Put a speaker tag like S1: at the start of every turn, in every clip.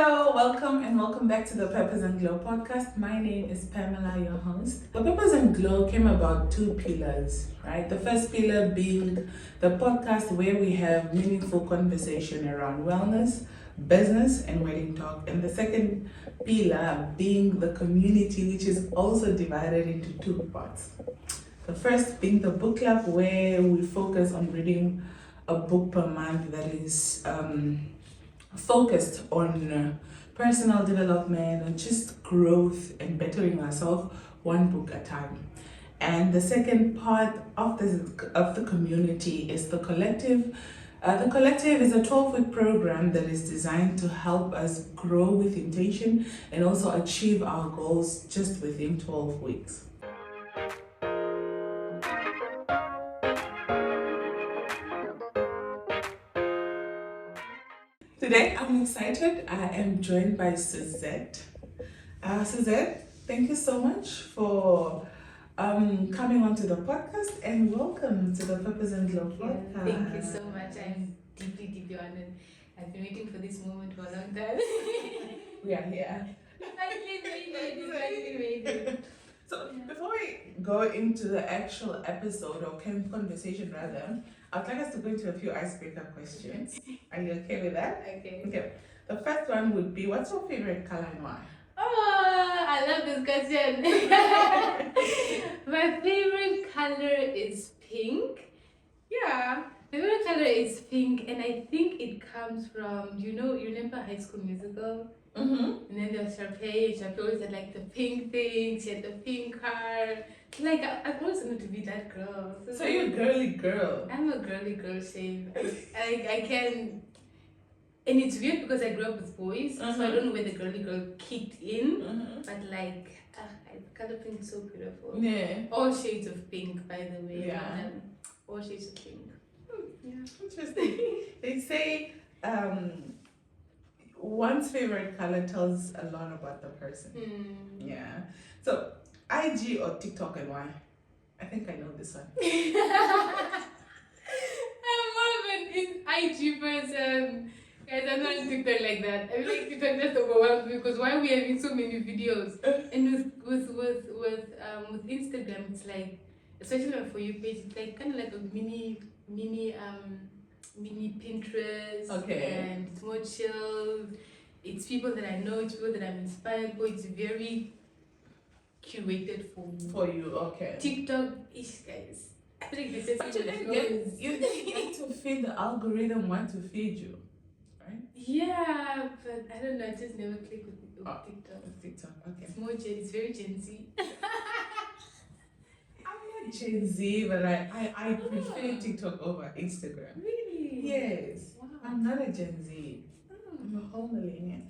S1: Hello, welcome and welcome back to the Peppers and Glow podcast. My name is Pamela, your host. The Peppers and Glow came about two pillars, right? The first pillar being the podcast where we have meaningful conversation around wellness, business, and wedding talk. And the second pillar being the community, which is also divided into two parts. The first being the book club where we focus on reading a book per month that is focused on personal development and just growth and bettering ourselves one book at a time. And the second part of the community is the collective. The collective is a 12-week program that is designed to help us grow with intention and also achieve our goals just within 12 weeks. Today, I'm excited. I am joined by Suzette. Suzette, thank you so much for coming onto the podcast and welcome to the Peppers and Glow podcast.
S2: Thank you so much. I'm deeply honored. I've been waiting for this moment for a long time.
S1: We are here.
S2: Finally made it.
S1: So before we go into the actual episode or conversation rather, I'd like us to go into a few icebreaker questions. Are you okay with that?
S2: Okay.
S1: The first one would be, what's your favorite color and why?
S2: Oh, I love this question. My favorite color is pink. Yeah, my favorite color is pink, and I think it comes from, you remember High School Musical?
S1: Mm-hmm.
S2: And then there was Sharpay always had like the pink thing, she had the pink car. Like, I've always wanted to be that girl.
S1: So you're a girly girl.
S2: I'm a girly girl, shame. I can, and it's weird because I grew up with boys, so I don't know where the girly girl kicked in, but like, the color pink is so beautiful.
S1: Yeah.
S2: All shades of pink, by the way.
S1: Yeah.
S2: All shades of pink. Yeah.
S1: Interesting. They say one's favorite color tells a lot about the person. Yeah. So, IG or TikTok and why? I think I know this one.
S2: I'm more of an IG person. Guys, I'm not on TikTok like that. I feel like TikTok just overwhelms me because why are we having so many videos? And with Instagram, it's like, especially on For You page, it's like kind of like a mini Pinterest.
S1: Okay.
S2: And it's more chill. It's people that I know, it's people that I'm inspired by. It's very curated for me.
S1: For you, okay.
S2: TikTok ish, guys. I feel like this is
S1: you need to feed the algorithm what to feed you, right?
S2: Yeah, but I don't know, I just never click with TikTok.
S1: TikTok, okay.
S2: It's more it's very Gen Z.
S1: I'm not Gen Z, but I prefer TikTok over Instagram.
S2: Really?
S1: Yes.
S2: Wow.
S1: I'm not a Gen Z. I'm a whole millennial.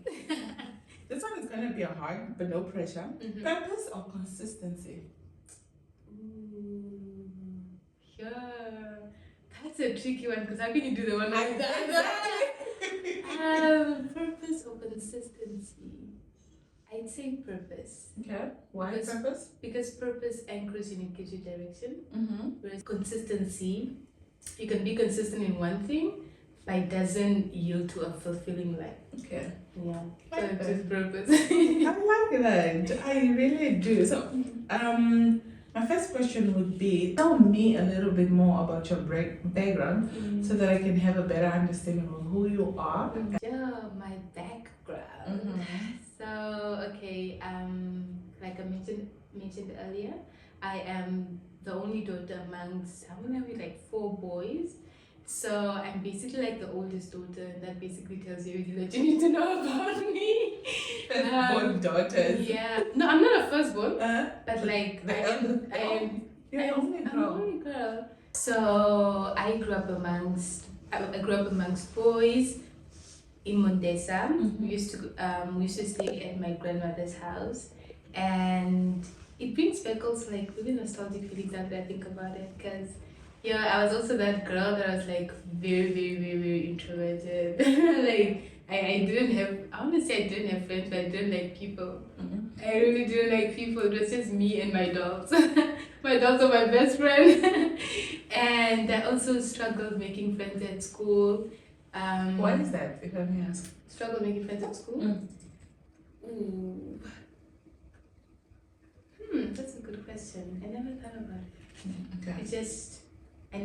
S1: This one is gonna be a hard, but no pressure. Purpose or consistency?
S2: Yeah, that's a tricky one because how can you do the one like that? Purpose or consistency? I'd say purpose.
S1: Okay. Why purpose?
S2: Because purpose anchors you and gives you direction. Whereas consistency, you can be consistent in one thing, but it doesn't yield to a fulfilling life.
S1: Okay.
S2: Yeah. So
S1: Like
S2: it's just purpose.
S1: I like that. I really do. So, my first question would be, tell me a little bit more about your background so that I can have a better understanding of who you are.
S2: Yeah, my background. So, okay, like I mentioned earlier, I am the only daughter amongst, how many are we, like 4 boys. So I'm basically like the oldest daughter, and that basically tells you everything that you need to know about me.
S1: Firstborn daughters.
S2: Yeah. No, I'm not a firstborn, but like
S1: You're the only girl.
S2: I'm the only girl. So I grew up amongst boys in Mondesa. We used to stay at my grandmother's house, and it brings back also like really nostalgic feelings after I think about it, because I was also that girl that was like very, very, very, very introverted. Like I didn't have, I want to say I didn't have friends, but I didn't like people. I really didn't like people. It was just me and my dogs. My dogs are my best friend. And I also struggled making friends at school.
S1: Why is that, if I may ask?
S2: Struggle making friends at school? Ooh. That's a good question. I never thought about it.
S1: Okay.
S2: It's just, I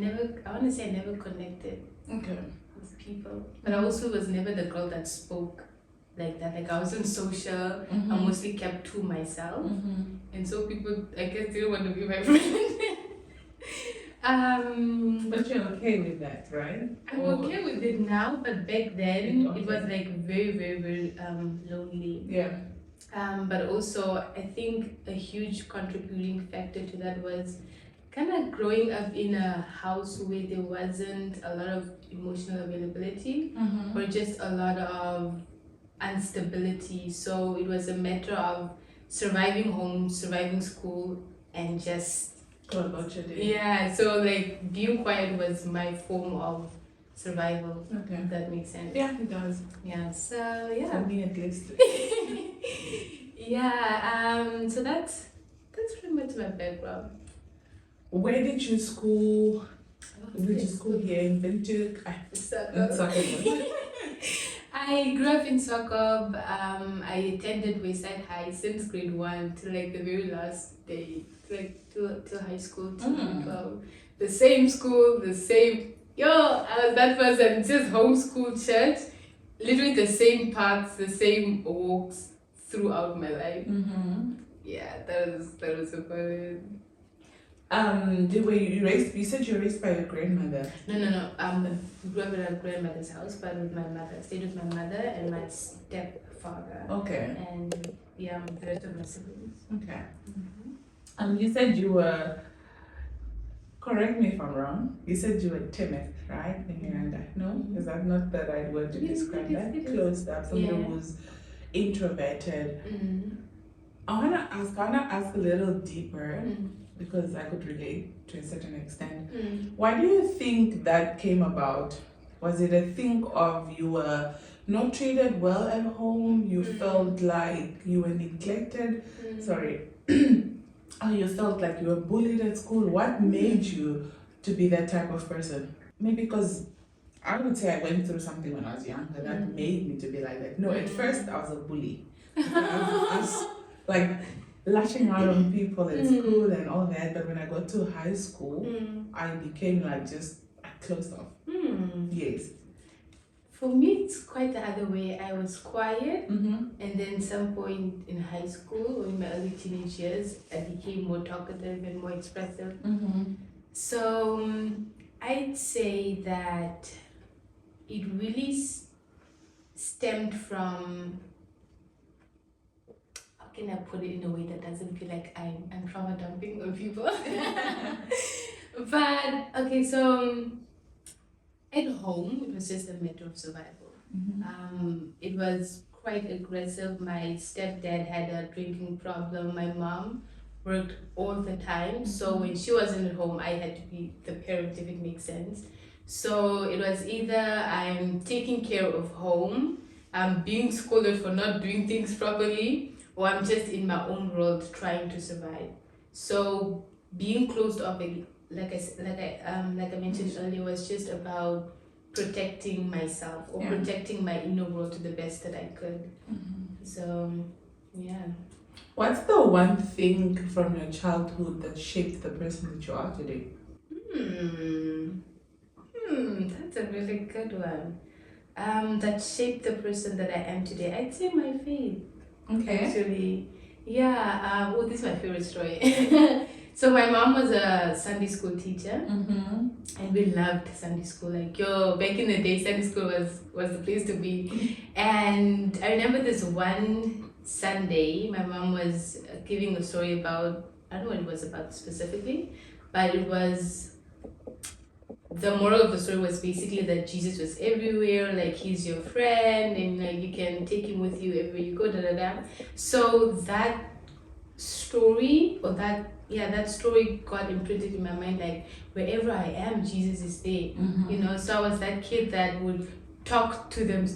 S2: want to say I never connected
S1: Okay.
S2: with people. But I also was never the girl that spoke like that. Like I wasn't social. I mostly kept to myself. And so people, I guess, didn't want to be my friend.
S1: But you're okay with that, right?
S2: I'm okay with it now, but back then it was like very, very, very lonely.
S1: Yeah.
S2: But also I think a huge contributing factor to that was kind of growing up in a house where there wasn't a lot of emotional availability or just a lot of instability. So it was a matter of surviving home, surviving school, and just
S1: Go about your day.
S2: yeah, so like being quiet was my form of survival.
S1: Okay.
S2: If that makes sense.
S1: Yeah, it does.
S2: Yeah. So yeah.
S1: For me at least.
S2: Yeah. So that's pretty much my background.
S1: Where did you school? Did you school here in Windhoek?
S2: Sokob. I grew up in Sokob. I attended Wayside High since grade 1 till like the very last day, till high school, till 12. The same school, the same. I was that person. Just homeschool church. Literally the same paths, the same walks throughout my life. Yeah, that was about it.
S1: You said you were raised by your grandmother.
S2: No. We grew up in our grandmother's house, but with my mother. Stayed with my mother and my stepfather.
S1: Okay.
S2: And the rest of my siblings.
S1: Okay. You said you were, correct me if I'm wrong, you said you were timid, right? In Miranda. No? Is that not the right word to describe that? Closed up, somebody who's introverted. I wanna ask a little deeper. Because I could relate to a certain extent. Why do you think that came about? Was it a thing of you were not treated well at home? You felt like you were neglected? Sorry. Or you felt like you were bullied at school? What made you to be that type of person? Maybe because I would say I went through something when I was younger that made me to be like that. No, at first I was a bully. I was like lashing out on people at school and all that, but when I got to high school, I became like I closed off. Yes.
S2: For me, it's quite the other way. I was quiet, and then some point in high school or in my early teenage years, I became more talkative and more expressive. So I'd say that it really stemmed from, can I put it in a way that doesn't feel like I'm trauma dumping on people? But okay, so at home it was just a matter of survival. It was quite aggressive. My stepdad had a drinking problem. My mom worked all the time, so when she wasn't at home, I had to be the parent, if it makes sense. So it was either I'm taking care of home, I'm being scolded for not doing things properly, or I'm just in my own world trying to survive. So being closed off, like I mentioned earlier, was just about protecting myself or protecting my inner world to the best that I could. So, yeah.
S1: What's the one thing from your childhood that shaped the person that you are today?
S2: That's a really good one. That shaped the person that I am today. I'd say my faith.
S1: Okay.
S2: Actually, yeah. This is my favorite story. So my mom was a Sunday school teacher, and we loved Sunday school. Like back in the day, Sunday school was the place to be. And I remember this one Sunday, my mom was giving a story about, I don't know what it was about specifically, but it was, the moral of the story was basically that Jesus was everywhere, like he's your friend, and like you can take him with you everywhere you go, So that story, that story got imprinted in my mind, like wherever I am, Jesus is there. So I was that kid that would talk to them,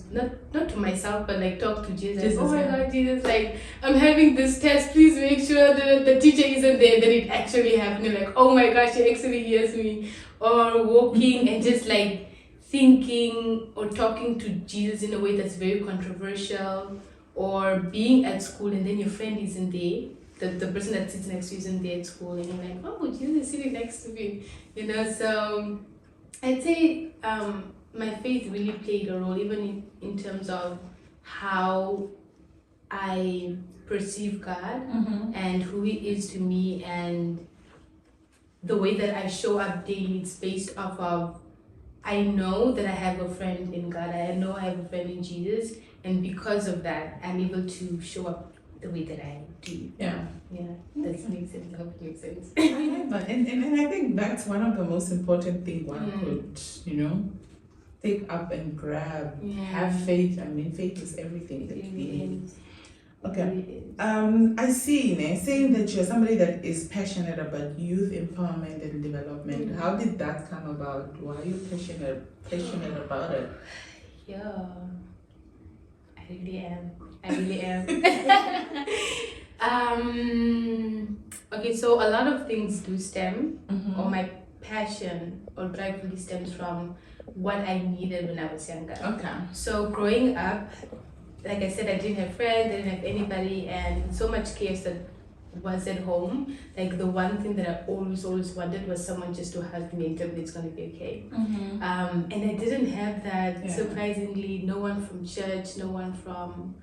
S2: not to myself, but like talk to Jesus. Oh my God, Jesus, like I'm having this test, please make sure that the teacher isn't there. Then it actually happened, like, oh my gosh, she actually hears me. Or walking and just like thinking or talking to Jesus in a way that's very controversial, or being at school and then your friend isn't there, the person that sits next to you isn't there at school, and you're like, oh, Jesus is sitting next to me, you know. So I'd say my faith really played a role, even in terms of how I perceive God and who He is to me, and the way that I show up daily. It's based off of, I know that I have a friend in God. I know I have a friend in Jesus, and because of that, I'm able to show up the way that I do.
S1: Yeah.
S2: Yeah, that makes sense. I hope it makes sense.
S1: I like that. And I think that's one of the most important things one could, take up and grab.
S2: Yeah.
S1: Have faith. I mean, faith is everything that
S2: It
S1: we
S2: really
S1: need.
S2: is.
S1: Okay.
S2: It really is.
S1: I see, saying that you're somebody that is passionate about youth empowerment and development. How did that come about? Why are you passionate about it?
S2: Yeah, I really am. I really am. Okay, so a lot of things do stem, or my passion or drive really stems from what I needed when I was younger.
S1: Okay.
S2: So growing up, like I said, I didn't have friends, I didn't have anybody, and so much chaos that was at home. Like the one thing that I always wanted was someone just to hug me and tell me it's gonna be okay. And I didn't have that.
S1: Yeah.
S2: Surprisingly, no one from church, no one from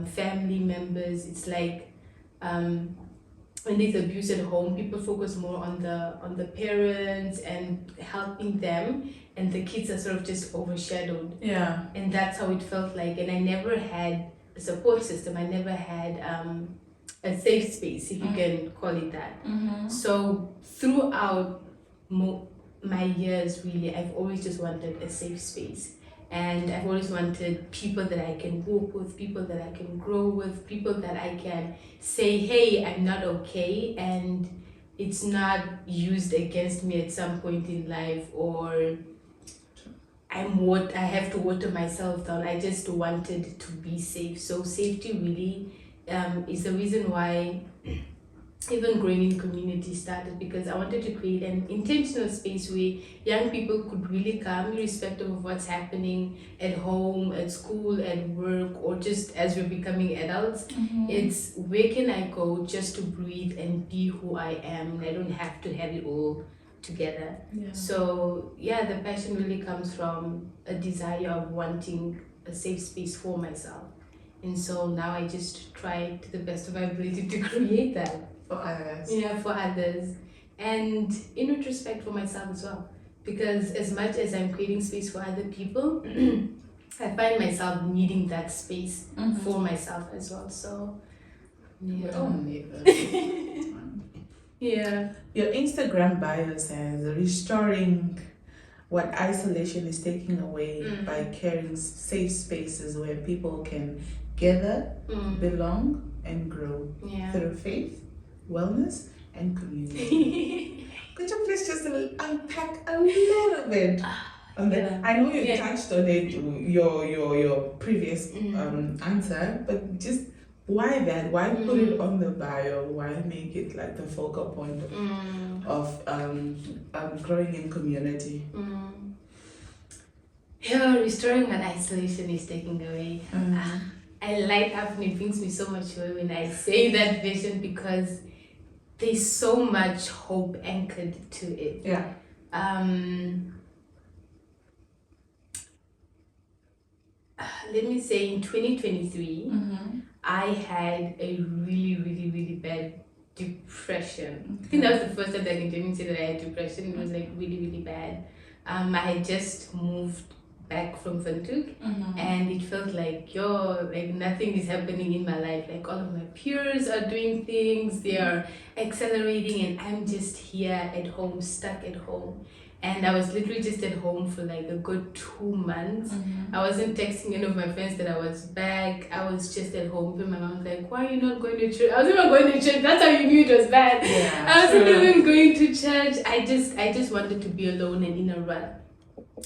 S2: family members. It's like when there's abuse at home, people focus more on the parents and helping them, and the kids are sort of just overshadowed.
S1: Yeah.
S2: And that's how it felt like. And I never had a support system. I never had a safe space, if you can call it that. So throughout my years, really, I've always just wanted a safe space. And I've always wanted people that I can walk with, people that I can grow with, people that I can say, hey, I'm not okay, and it's not used against me at some point in life, or I have to water myself down. I just wanted to be safe. So safety really is the reason why even growing in community started, because I wanted to create an intentional space where young people could really come irrespective of what's happening at home, at school, at work, or just as we're becoming adults. It's where can I go just to breathe and be who I am, and I don't have to have it all together.
S1: Yeah.
S2: So yeah, the passion really comes from a desire of wanting a safe space for myself. And so now I just try to the best of my ability to create that.
S1: For others.
S2: Yeah, for others. And in retrospect for myself as well. Because as much as I'm creating space for other people, I find myself needing that space for myself as well. So
S1: We
S2: yeah.
S1: all need that.
S2: Yeah.
S1: Your Instagram bio says restoring what isolation is taking away by caring safe spaces where people can gather, belong, and grow through faith, wellness, and community. Could you please just unpack a little bit on that? I know you touched on it, your previous answer, but just why that? Why put it on the bio? Why make it like the focal point of growing in community?
S2: Yeah, restoring what isolation is taking away. I light up and it brings me so much joy when I say that vision, because there's so much hope anchored to it.
S1: Yeah.
S2: Let me say in 2023, I had a really bad depression. I think that was the first time that I can genuinely say that I had depression. It was like really bad. I had just moved back from Windhoek, and it felt like nothing is happening in my life. Like all of my peers are doing things, they are accelerating, and I'm just here at home, stuck at home. And I was literally just at home for like a good 2 months. I wasn't texting any of my friends that I was back. I was just at home. Even my mom was like, why are you not going to church? I was even going to church. That's how you knew it was bad.
S1: Yeah,
S2: I wasn't even going to church. I just wanted to be alone and in a rut.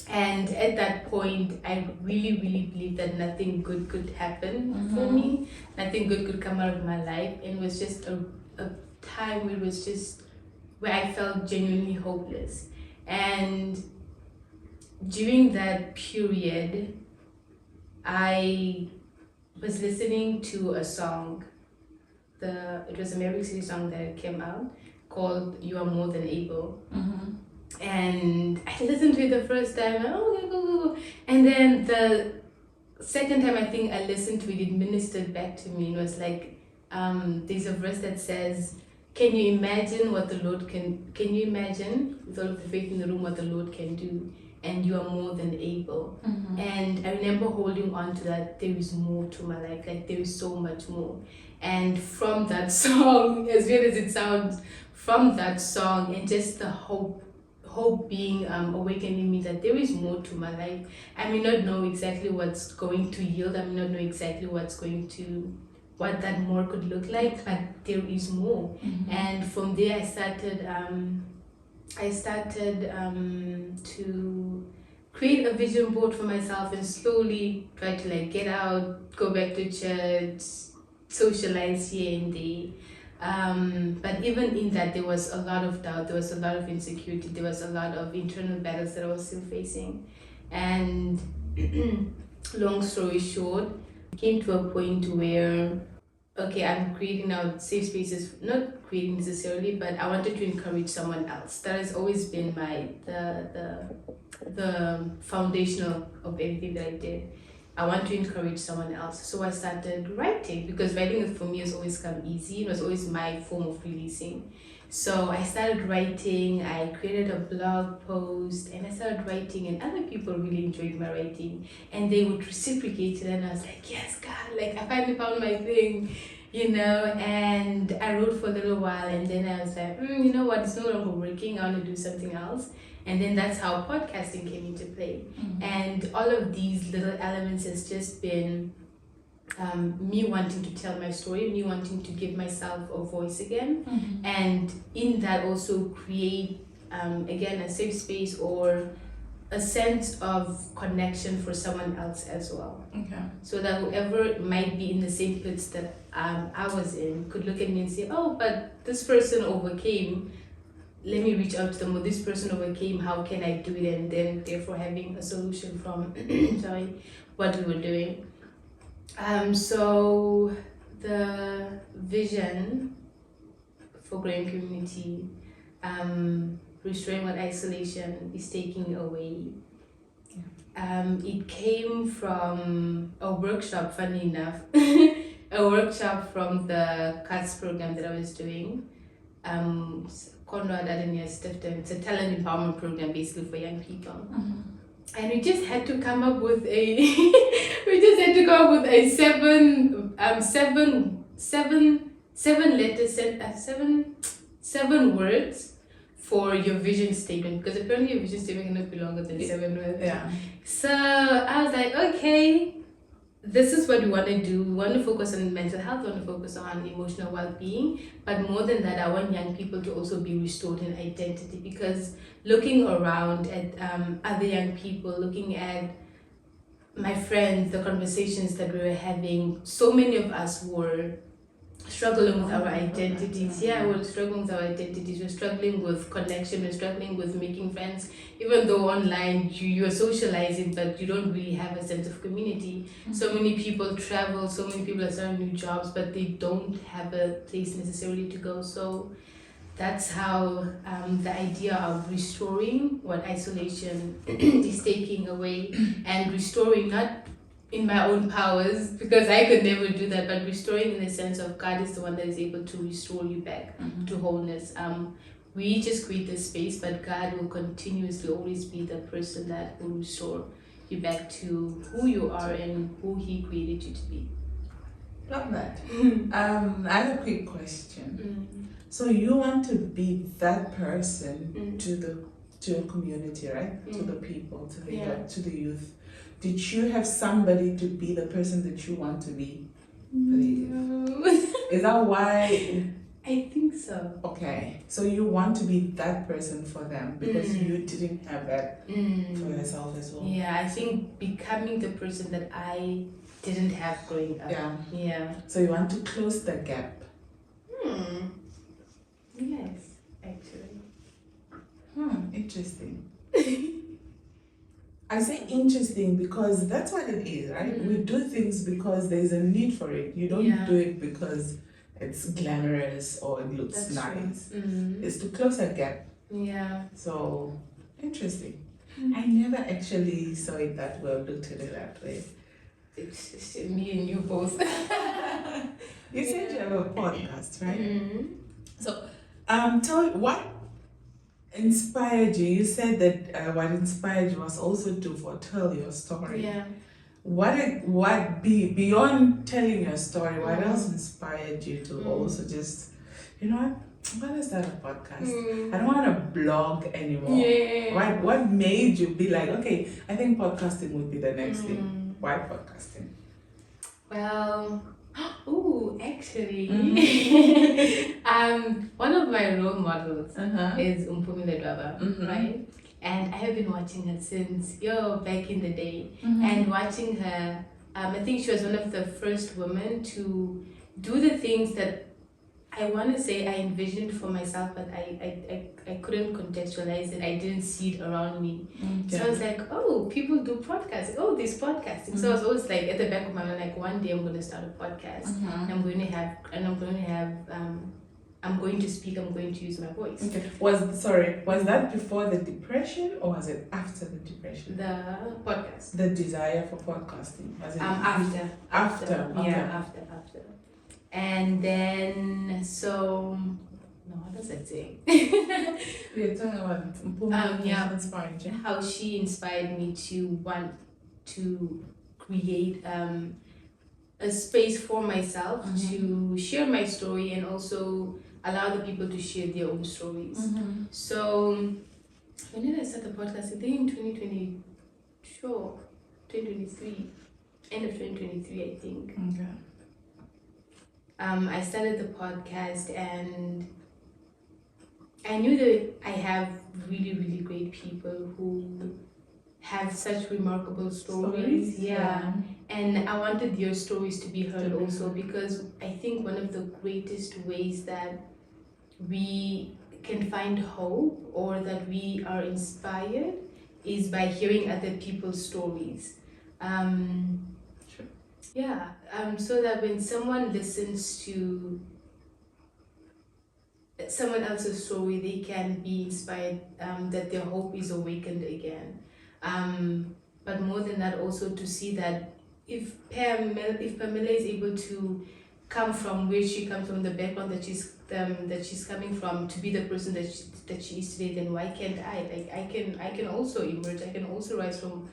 S2: And at that point, I really believed that nothing good could happen for me. Nothing good could come out of my life. And it was just a time where it was just where I felt genuinely hopeless. And during that period, I was listening to a song. It was a Mary City song that came out called "You Are More Than Able." And I listened to it the first time, and okay, go. And then the second time I think I listened to it, it ministered back to me. It was like, there's a verse that says, can you imagine can you imagine with all of the faith in the room what the Lord can do? And you are more than able. And I remember holding on to that, there is more to my life, like there is so much more. And from that song, as weird as it sounds, from that song and just the hope being awakened in me that there is more to my life. I may not know exactly what's going to yield. I may not know exactly what that more could look like, but there is more. And from there, I started to create a vision board for myself and slowly try to like get out, go back to church, socialize here and there. But even in that, there was a lot of doubt, there was a lot of insecurity, there was a lot of internal battles that I was still facing. And long story short, it came to a point where, okay, I'm creating now safe spaces, not creating necessarily, but I wanted to encourage someone else. That has always been the foundation of everything that I did. I want to encourage someone else. So I started writing because writing for me has always come easy. It was always my form of releasing. So I started writing, I created a blog post and I started writing and other people really enjoyed my writing and they would reciprocate it and I was like, yes, God, like I finally found my thing, and I wrote for a little while and then I was like, you know what, it's no longer working, I want to do something else. And then that's how podcasting came into play. And all of these little elements has just been me wanting to tell my story, me wanting to give myself a voice again. And in that also create, again, a safe space or a sense of connection for someone else as well.
S1: Okay.
S2: So that whoever might be in the same place that I was in could look at me and say, oh, but this person overcame, let me reach out to them, or this person overcame, how can I do it? And then therefore having a solution from what we were doing. So the vision for growing community, restoring what isolation is taking away. It came from a workshop, funny enough, a workshop from the CATS program that I was doing. Conrad Adenia Stifton. It's a talent empowerment program basically for young people. And we just had to come up with seven words for your vision statement, because apparently your vision statement cannot be longer than 7 words.
S1: Yeah.
S2: So I was like, okay, this is what we want to do. We want to focus on mental health, we want to focus on emotional well-being, but more than that, I want young people to also be restored in identity, because looking around at other young people, looking at my friends, the conversations that we were having, so many of us were struggling with our identities. We're struggling with our identities. We're struggling with connection. We're struggling with making friends. Even though online you are socializing, but you don't really have a sense of community. So many people travel. So many people are starting new jobs, but they don't have a place necessarily to go. So that's how the idea of restoring what isolation is taking away, and restoring not in my own powers, because I could never do that, but restoring in the sense of God is the one that is able to restore you back to wholeness. We just create the space, but God will continuously always be the person that will restore you back to who you are and who He created you to be.
S1: Love that. I have a quick question. So you want to be that person to your community, right? To the people, to the youth. Did you have somebody to be the person that you want to be?
S2: No.
S1: Is that why?
S2: I think so.
S1: Okay, so you want to be that person for them because you didn't have that for yourself as well.
S2: Yeah, I think becoming the person that I didn't have growing up. Yeah.
S1: So you want to close the gap.
S2: Yes, actually.
S1: Interesting. I say interesting because that's what it is, right? We do things because there's a need for it. You don't do it because it's glamorous or it looks nice. It's to close a gap.
S2: Yeah.
S1: So interesting. I never actually saw it that way, looked at it that way.
S2: It's me and you both.
S1: You said you have a podcast, right? So, tell what inspired you? You said that what inspired you was also to foretell your story.
S2: Yeah.
S1: What beyond telling your story? What else inspired you to also just, you know what is that a podcast? I don't want to blog anymore.
S2: Yeah.
S1: What made you be like, okay, I think podcasting would be the next thing? Why podcasting?
S2: Well, actually, one of my role models is Ngutouna, right? And I have been watching her since back in the day. And watching her, I think she was one of the first women to do the things that I want to say I envisioned for myself, but I couldn't contextualize it. I didn't see it around me. So I was like, oh, people do podcasting. Oh, there's podcasting. So I was always like at the back of my mind, like one day I'm going to start a podcast. And I'm going to speak. I'm going to use my voice.
S1: Okay. Was that before the depression or was it after the depression?
S2: The podcast.
S1: The desire for podcasting. Was it
S2: after.
S1: Okay.
S2: Yeah, after. And then, what was I saying?
S1: We're talking about inspired you.
S2: How she inspired me to want to create a space for myself to share my story and also allow the people to share their own stories. So, when did I start the podcast? I think in 2023, end of 2023, I think.
S1: Okay.
S2: I started the podcast and I knew that I have really, really great people who have such remarkable stories. Yeah. And I wanted their stories to be heard also because I think one of the greatest ways that we can find hope or that we are inspired is by hearing other people's stories. So that when someone listens to someone else's story, they can be inspired, that their hope is awakened again. But more than that, also to see that if Pamela is able to come from where she comes from, the background that she's coming from, to be the person that she is today, then why can't I? Like I can also emerge. I can also rise from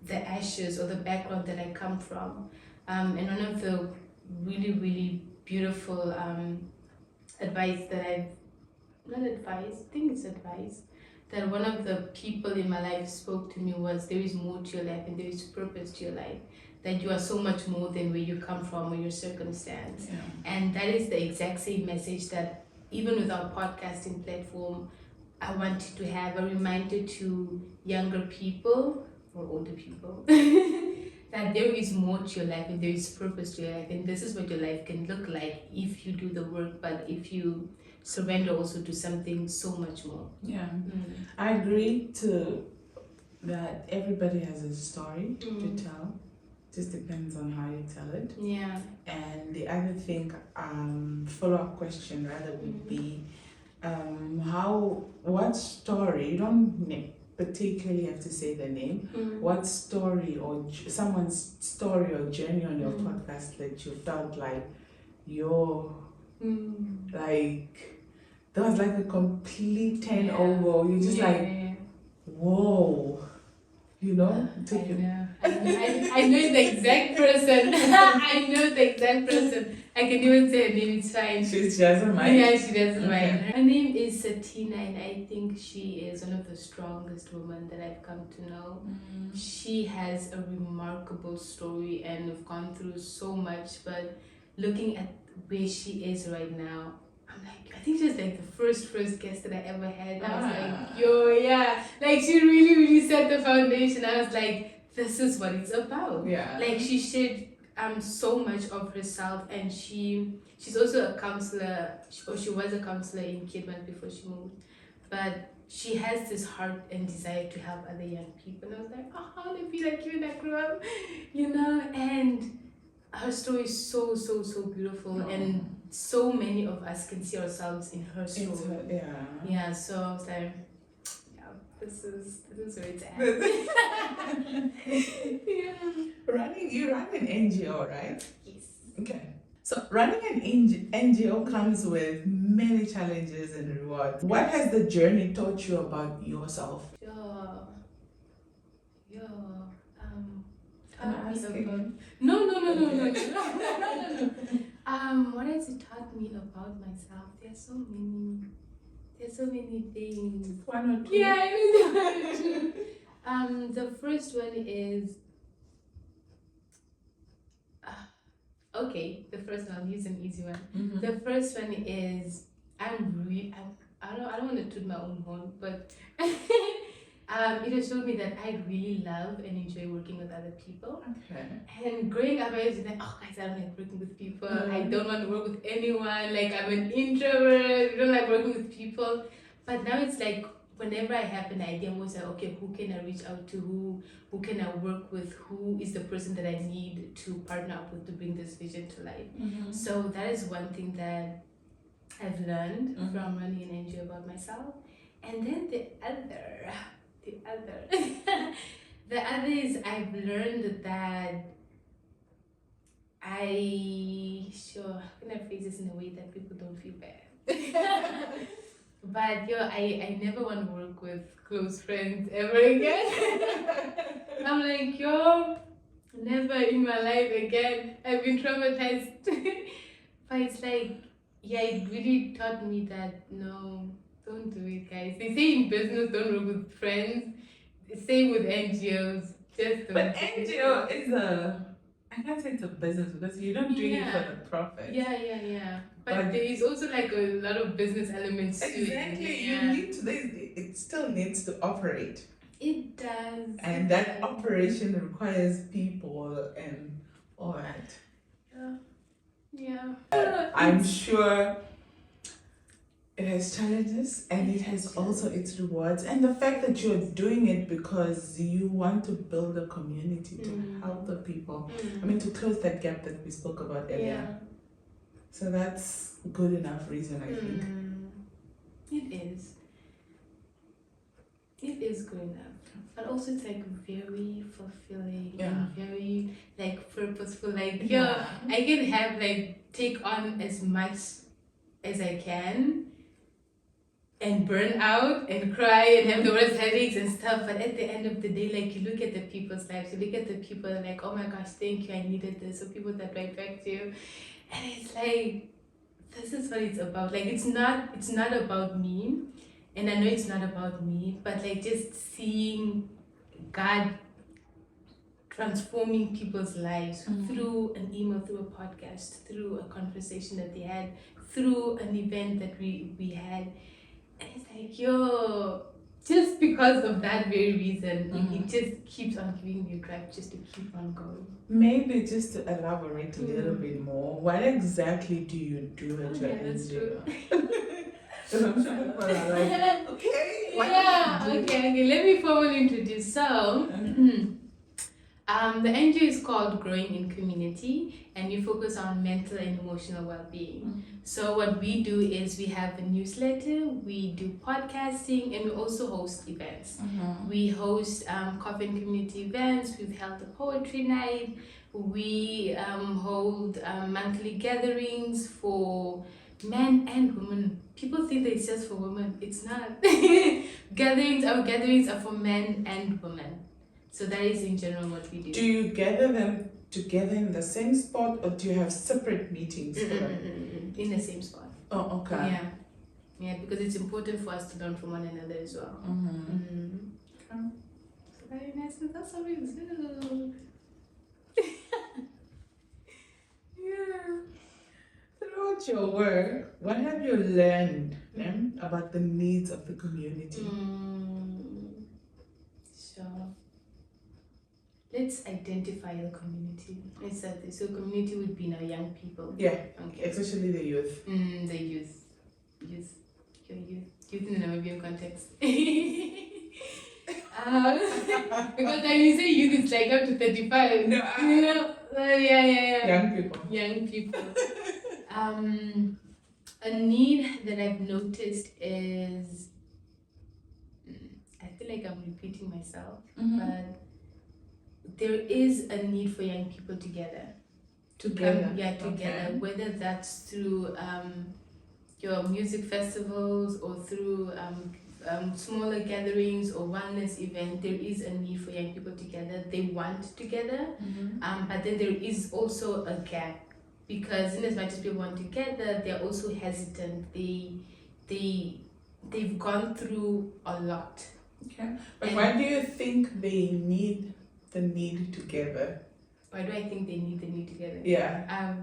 S2: the ashes or the background that I come from. And one of the really, really beautiful advice that that one of the people in my life spoke to me was, there is more to your life and there is purpose to your life, that you are so much more than where you come from or your circumstance. And that is the exact same message that even with our podcasting platform, I wanted to have a reminder to younger people or older people that there is more to your life and there is purpose to your life, and this is what your life can look like if you do the work, but if you surrender also to something so much more. I agree to that. Everybody has a story to tell, just depends on how you tell it. And the other thing, follow-up question rather would be, what story, you don't particularly have to say the name, what story or someone's story or journey on your podcast that you felt like like there was like a complete turn over, you just whoa, I know the exact person. I know the exact person. I can even say her name, it's fine.
S1: She doesn't mind?
S2: Yeah, she doesn't mind. Her name is Satina, and I think she is one of the strongest women that I've come to know. She has a remarkable story and we've gone through so much, but looking at where she is right now, I'm like, I think she was like the first guest that I ever had. I was like, like she really set the foundation. I was like, this is what it's about. Like she shared so much of herself, and she's also a counselor, or she was a counselor in Kidman before she moved. But she has this heart and desire to help other young people. And I was like, oh, I want to be like you when I grow up, and her story is so, so, so beautiful. And so many of us can see ourselves in her story. Yeah, so I was like, yeah, this is where it's at.
S1: You run an NGO, right?
S2: Yes.
S1: Okay. So running an NGO comes with many challenges and rewards. What has the journey taught you about yourself?
S2: No. What has it taught me about myself? There's so many things.
S1: One or two?
S2: Yeah, it is. The first one is okay. The first one, I'll use an easy one.
S1: Mm-hmm.
S2: The first one is I don't want to toot my own horn, but it has showed me that I really love and enjoy working with other people.
S1: Okay.
S2: And growing up, I was like, oh guys, I don't like working with people. I don't want to work with anyone. Like, I'm an introvert. I don't like working with people. But now it's like, whenever I have an idea, I'm always like, okay, who can I reach out to? Who can I work with? Who is the person that I need to partner up with to bring this vision to life?
S1: Mm-hmm.
S2: So that is one thing that I've learned from running an NGO about myself. And then the other is I've learned that how can I phrase this in a way that people don't feel bad? But I never want to work with close friends ever again. I'm like, never in my life again. I've been traumatized. But it's like, it really taught me that no, don't do it, guys. They say in business, don't work with friends. Same with NGOs. Just don't.
S1: But NGO is I can't say it's a business because you're not doing it for the profit.
S2: Yeah. But there is also like a lot of business elements to it.
S1: Exactly. You need to. It still needs to operate.
S2: It does.
S1: And that operation requires people and all that.
S2: Yeah.
S1: I'm sure it has challenges and it has also its rewards. And the fact that you're doing it because you want to build a community to help the people. I mean, to close that gap that we spoke about earlier.
S2: Yeah.
S1: So that's good enough reason, I think.
S2: It is. It is good enough. But also it's like very fulfilling and very like purposeful. Like I can have take on as much as I can and burn out and cry and have the worst headaches and stuff, but at the end of the day, like, you look at the people's lives, you look at the people like, oh my gosh, thank you, I needed this, or people that write back to you, and it's like, this is what it's about. Like, it's not about me, and I know it's not about me, but like just seeing God transforming people's lives through an email, through a podcast, through a conversation that they had, through an event that we had. And it's like, just because of that very reason, it just keeps on giving me a drive just to keep on going.
S1: Maybe just to elaborate a little bit more, what exactly do you do at your NGO? Because I'm sure people are like, okay, what do you do?
S2: Okay, let me formally introduce. So, the NGO is called Growing in Community, and we focus on mental and emotional well-being. So what we do is we have a newsletter, we do podcasting, and we also host events. We host coffee and community events. We've held a poetry night. We hold monthly gatherings for men and women. People think that it's just for women. It's not. Our gatherings are for men and women. So that is in general what we do.
S1: Do you gather them together in the same spot, or do you have separate meetings for them?
S2: In the same spot.
S1: Oh, okay.
S2: Yeah, because it's important for us to learn from one another as well.
S1: Okay.
S2: So very nice. That's how we do.
S1: Throughout your work, what have you learned about the needs of the community?
S2: Sure. Let's identify the community. So community would be now young people.
S1: Yeah,
S2: Okay.
S1: especially the youth.
S2: The youth. Your youth. youth in the Namibian context. Because when you say youth, it's like up to 35.
S1: No,
S2: You know? Yeah.
S1: Young people.
S2: Young people. A need that I've noticed is, I feel like I'm repeating myself, but there is a need for young people together. Together,
S1: Okay.
S2: whether that's through your music festivals or through smaller gatherings or wellness event. There is a need for young people together. They want together, but then there is also a gap, because in as much as people want together, they're also hesitant. They've gone through a lot.
S1: Okay, but why do you think they need the need together?
S2: Why do I think they need the need together?
S1: Yeah.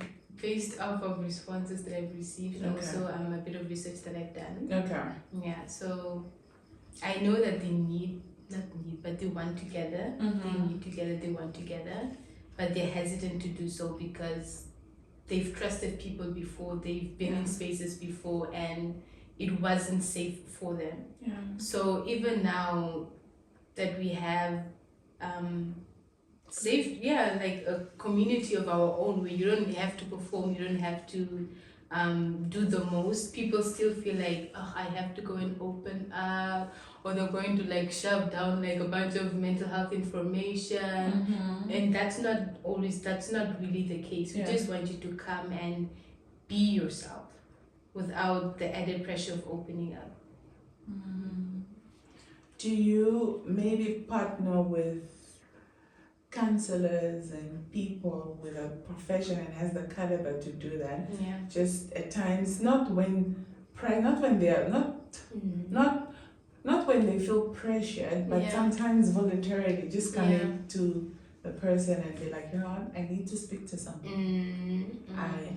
S2: Based off of responses that I've received, and also a bit of research that I've done.
S1: Okay.
S2: Yeah, so I know that they but they want together. They need together, they want together, but they're hesitant to do so because they've trusted people before, they've been in spaces before, and it wasn't safe for them.
S1: Yeah.
S2: So even now that we have safe, like a community of our own, where you don't have to perform, you don't have to do the most, people still feel like, oh, I have to go and open up, or they're going to like shove down like a bunch of mental health information, and that's not really the case. We just want you to come and be yourself without the added pressure of opening up.
S1: Do you maybe partner with counselors and people with a profession and has the caliber to do that?
S2: Yeah.
S1: Just at times, not when they are not when they feel pressured, but sometimes voluntarily just coming to the person and be like, you know what, I need to speak to someone.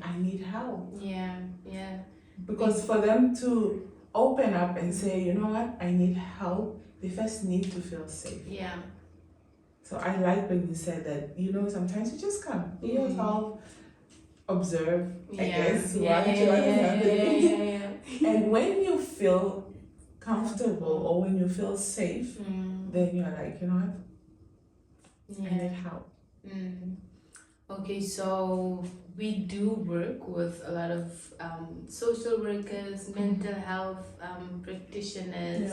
S1: I need help.
S2: Yeah.
S1: Because for them to open up and say, you know what, I need help, they first need to feel safe.
S2: Yeah.
S1: So I like when you said that, you know, sometimes you just come, be yourself, observe, I guess, watch what is happening. And when you feel comfortable or when you feel safe, then you're like, you know what, I need help.
S2: Okay, so we do work with a lot of social workers, mental health practitioners.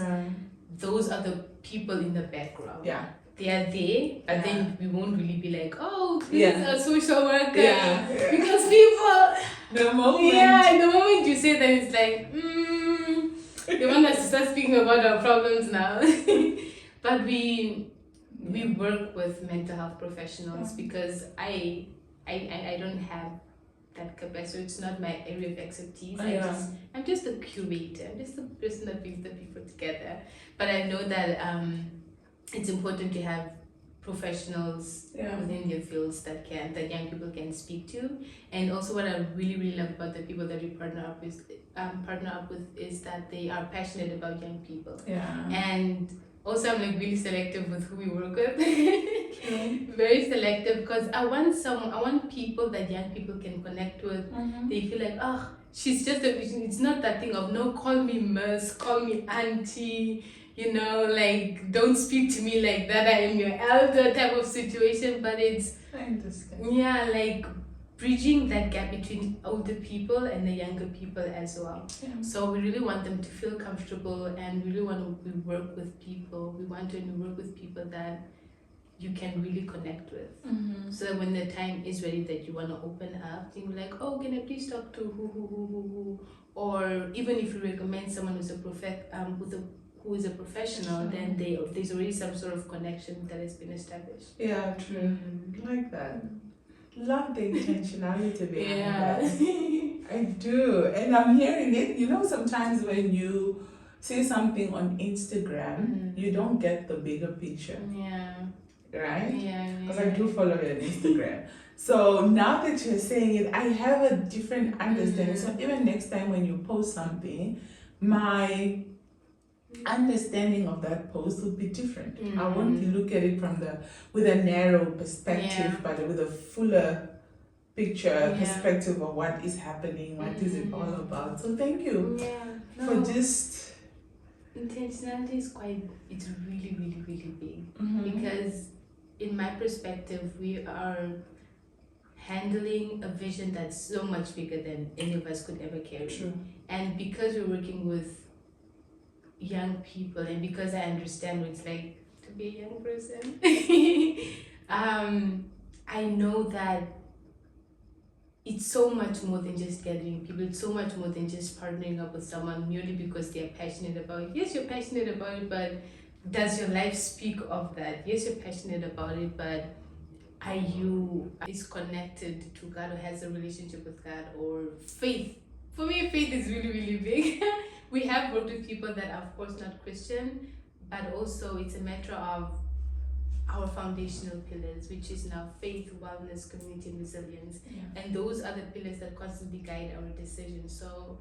S2: Those are the people in the background.
S1: Yeah.
S2: They are there, but then we won't really be like, oh, this is a social worker. Because people,
S1: the moment
S2: you say that, it's like, they want us to start speaking about our problems now. But we work with mental health professionals because I don't have that capacity. It's not my area of expertise. I'm just a curator. I'm just the person that brings the people together. But I know that it's important to have professionals within their fields that young people can speak to. And also what I really love about the people that we partner up with is that they are passionate about young people. And also I'm like really selective with who we work with. Very selective, because I want people that young people can connect with. They feel like, oh, she's just it's not that thing of, no, call me miss, call me auntie, you know, like, don't speak to me like that, I am your elder type of situation. But it's,
S1: I understand.
S2: Yeah, like bridging that gap between older people and the younger people as well. So we really want them to feel comfortable, and we really want to work with people. We want to work with people that you can really connect with. So that when the time is ready that you want to open up, you're like, oh, can I please talk to who? Or even if you recommend someone who's who is a professional, then there's already some sort of connection that has been established.
S1: Yeah, true. Like that. Love the intentionality behind that. I do. And I'm hearing it. You know, sometimes when you see something on Instagram, you don't get the bigger picture. Right? Because I do follow you on Instagram. So now that you're saying it, I have a different understanding. So even next time when you post something, my understanding of that post would be different. I won't look at it with a narrow perspective, but with a fuller picture perspective of what is happening, what is it all about. So thank you for just
S2: Intentionality is it's really, really, really big.
S1: Mm-hmm.
S2: Because in my perspective, we are handling a vision that's so much bigger than any of us could ever carry.
S1: True.
S2: And because we're working with young people, and because I understand what it's like to be a young person, I know that it's so much more than just gathering people. It's so much more than just partnering up with someone merely because they're passionate about it. Yes, you're passionate about it, but does your life speak of that? Yes, you're passionate about it, but are you is connected to God or has a relationship with God or faith? For me, faith is really, really big. We have worked with people that are, of course, not Christian, but also it's a matter of our foundational pillars, which is now faith, wellness, community, and resilience.
S1: Yeah.
S2: And those are the pillars that constantly guide our decisions. So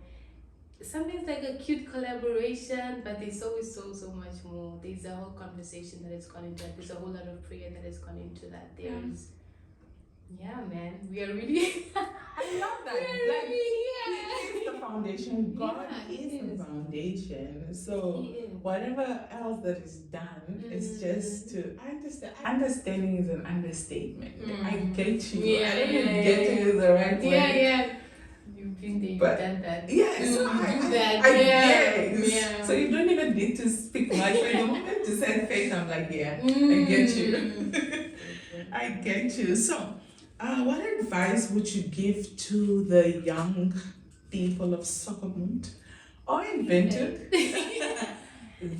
S2: something's like a cute collaboration, but there's always so much more. There's a whole conversation that has gone into that. There's a whole lot of prayer that has gone into that. There's man, we are really
S1: I love that.
S2: Like,
S1: He is the foundation. God
S2: Yeah,
S1: is
S2: he
S1: the
S2: is.
S1: foundation. So
S2: He is.
S1: whatever else that is done is just to understand. Understanding is an understatement. I get you. I don't even get to use the right word.
S2: Yeah. You've been there, you've
S1: But-
S2: done that.
S1: Yeah, so
S2: You
S1: I
S2: do that.
S1: I
S2: Yeah.
S1: guess.
S2: Yeah.
S1: So you don't even need to speak much. But the moment you said faith, I'm like, yeah, I get you. I get you. So, what advice would you give to the young people of Sokobund or invented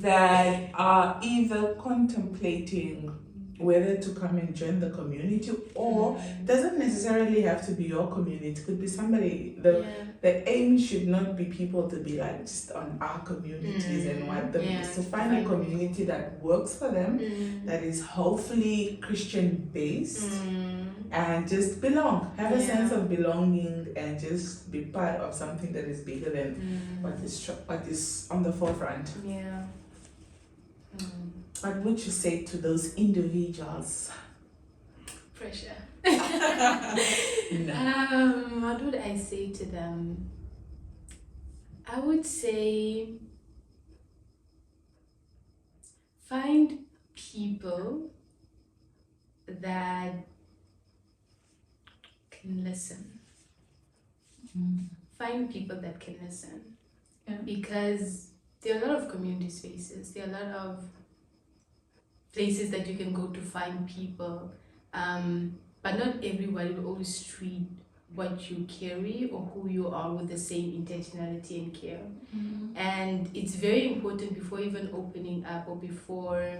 S1: that are either contemplating whether to come and join the community or doesn't necessarily have to be your community, it could be somebody. The aim should not be people to be like just on our communities and what them is to find a community that works for them, that is hopefully Christian based, and just belong, have a sense of belonging, and just be part of something that is bigger than what is on the forefront. What would you say to those individuals?
S2: Pressure.
S1: No.
S2: What would I say to them? I would say find people that can listen. Find people that can listen.
S1: Yeah.
S2: Because there are a lot of community spaces, there are a lot of places that you can go to find people, but not everybody will always treat what you carry or who you are with the same intentionality and care. And it's very important before even opening up or before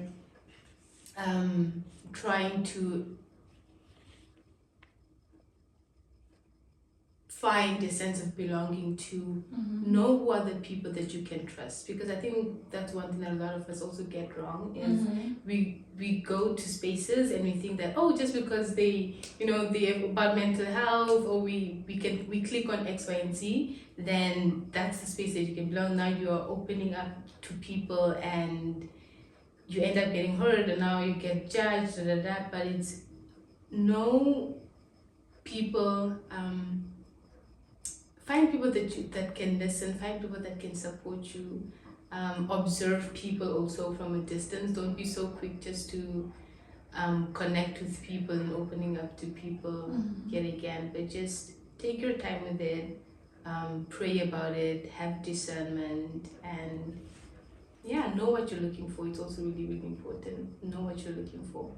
S2: trying to find a sense of belonging to know who are the people that you can trust, because I think that's one thing that a lot of us also get wrong is we go to spaces and we think that just because they have about mental health or we click on X, Y, and Z, then that's the space that you can belong. Now you are opening up to people and you end up getting hurt and now you get judged, but it's know people. Find people that can listen, find people that can support you, observe people also from a distance. Don't be so quick just to connect with people and opening up to people yet again, but just take your time with it, pray about it, have discernment, and know what you're looking for. It's also really, really important. Know what you're looking for.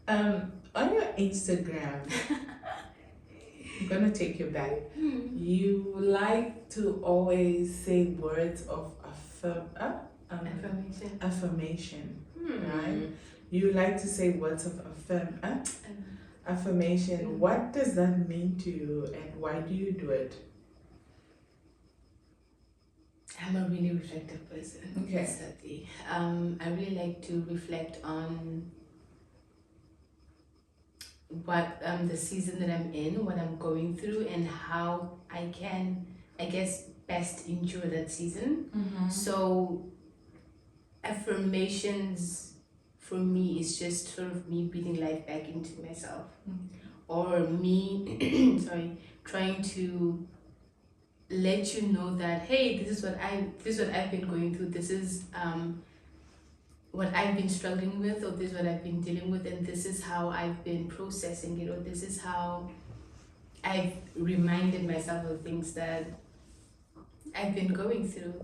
S1: On your Instagram, I'm gonna take you back. You like to always say words of affirmation, right? You like to say words of affirmation. What does that mean to you, and why do you do it?
S2: I'm a really reflective person.
S1: Okay.
S2: Sadly. I really like to reflect on what the season that I'm in, what I'm going through, and how I can, I guess, best endure that season. So affirmations for me is just sort of me breathing life back into myself, or me trying to let you know that, hey, this is what I've been going through. This is what I've been struggling with, or this is what I've been dealing with, and this is how I've been processing it, or this is how I've reminded myself of things that I've been going through.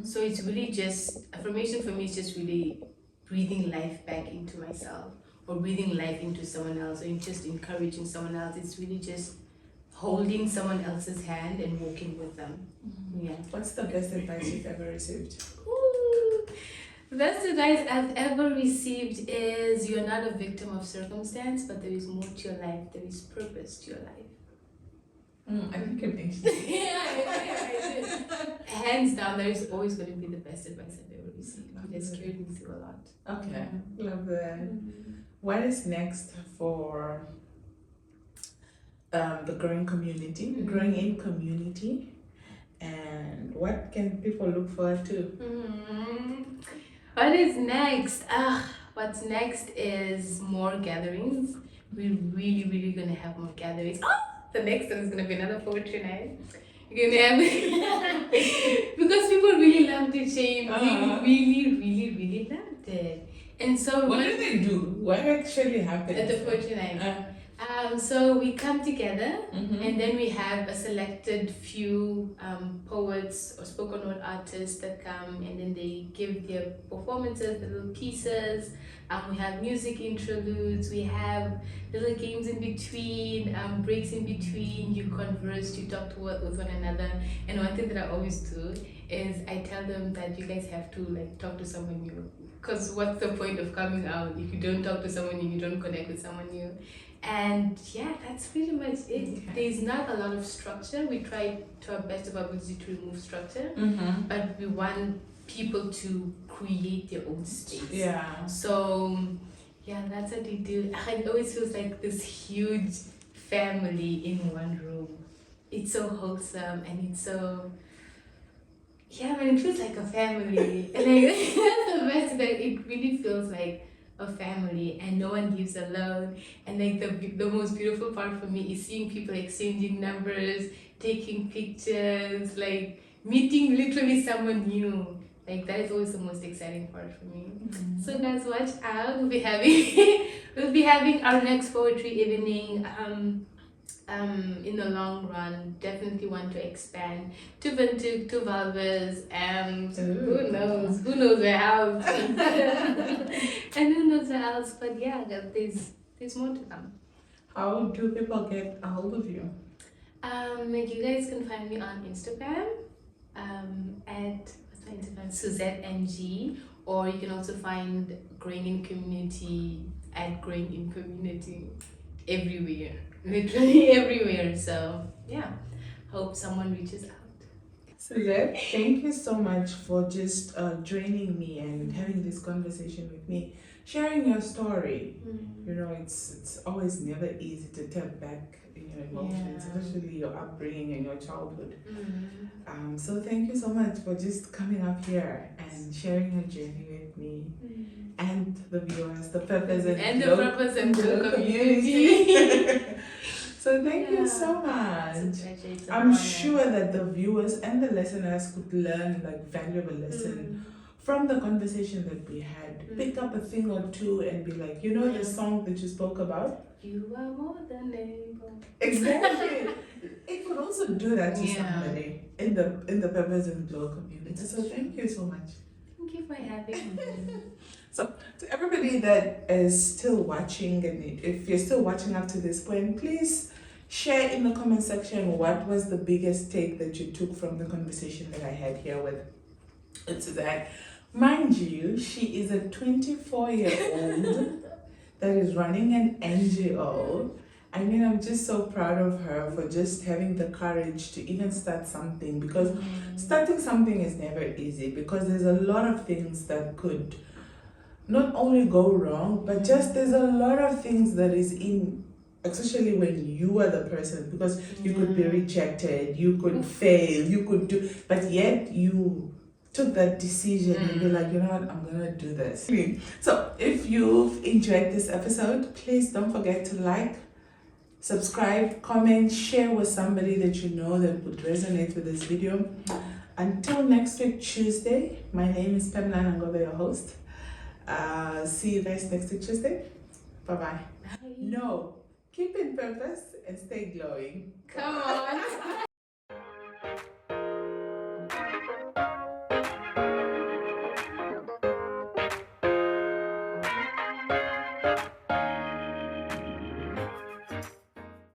S2: So it's really just, affirmation for me is just really breathing life back into myself, or breathing life into someone else, or just encouraging someone else. It's really just holding someone else's hand and walking with them. Yeah.
S1: What's the best advice you've ever received?
S2: Ooh. The best advice I've ever received is, you're not a victim of circumstance, but there is more to your life. There is purpose to your life.
S1: I think it makes sense.
S2: I did. Hands down, that is always going to be the best advice I've ever received. It has carried me through a lot.
S1: Okay, love that. What is next for the growing community, growing in community, and what can people look forward to?
S2: What is next? What's next is more gatherings. We're really gonna have more gatherings. The next one is gonna be another poetry night. You're gonna have because people really loved it, Shane. They really loved it. And so
S1: what do they do? What actually happens
S2: at the poetry night? So we come together, and then we have a selected few poets or spoken word artists that come, and then they give their performances, the little pieces. We have music interludes, we have little games in between, breaks in between. You converse, you talk with one another. And one thing that I always do is I tell them that you guys have to like talk to someone new. Because what's the point of coming out if you don't talk to someone new, you don't connect with someone new? And yeah, that's pretty much it. Okay. There's not a lot of structure. We try to our best of our ability to remove structure, but we want people to create their own space.
S1: Yeah.
S2: So yeah, that's what we do. It always feels like this huge family in one room. It's so wholesome, and it's so, yeah, man, it feels like a family. And like that's the best, that it really feels like a family, and no one lives alone. And like the most beautiful part for me is seeing people exchanging numbers, taking pictures, like meeting literally someone new. Like that is always the most exciting part for me. So guys, watch out. We'll be having our next poetry evening. In the long run, definitely want to expand to Windhoek, to Valves, and who knows where else. And who knows where else, but yeah, there's more to come.
S1: How do people get a hold of you?
S2: You guys can find me on Instagram at Instagram, Suzette NG, or you can also find Growing in Community at Growing in Community everywhere, literally everywhere. So yeah, hope someone reaches out.
S1: Suzette, thank you so much for just joining me and having this conversation with me, sharing your story. You know, it's always never easy to tap back in your emotions, especially your upbringing and your childhood. So thank you so much for just coming up here and sharing your journey with me and the viewers, the Peppers and Glow community. So thank you so much. I'm sure that the viewers and the listeners could learn like valuable lesson from the conversation that we had. Pick up a thing or two and be like, you know, the song that you spoke about?
S2: You are more than able.
S1: Exactly. It could also do that to somebody in the Peppers and Glow community. So thank you so much.
S2: Thank you for having me.
S1: So to everybody that is still watching, and if you're still watching up to this point, please share in the comment section what was the biggest take that you took from the conversation that I had here with Suzette. Mind you, she is a 24-year-old that is running an NGO. I mean, I'm just so proud of her for just having the courage to even start something, because starting something is never easy, because there's a lot of things that could not only go wrong, but just there's a lot of things that is in, especially when you are the person, because you could be rejected, you could fail, you could do, but yet you took that decision and you're like, you know what, I'm gonna do this. So if you've enjoyed this episode, please don't forget to like, Subscribe, comment, share with somebody that you know that would resonate with this video. Until next week, Tuesday, my name is Pamela and I'm going to be your host. See you guys next week, Tuesday. Bye-bye.
S2: Bye.
S1: No, keep in purpose and stay glowing.
S2: Come on.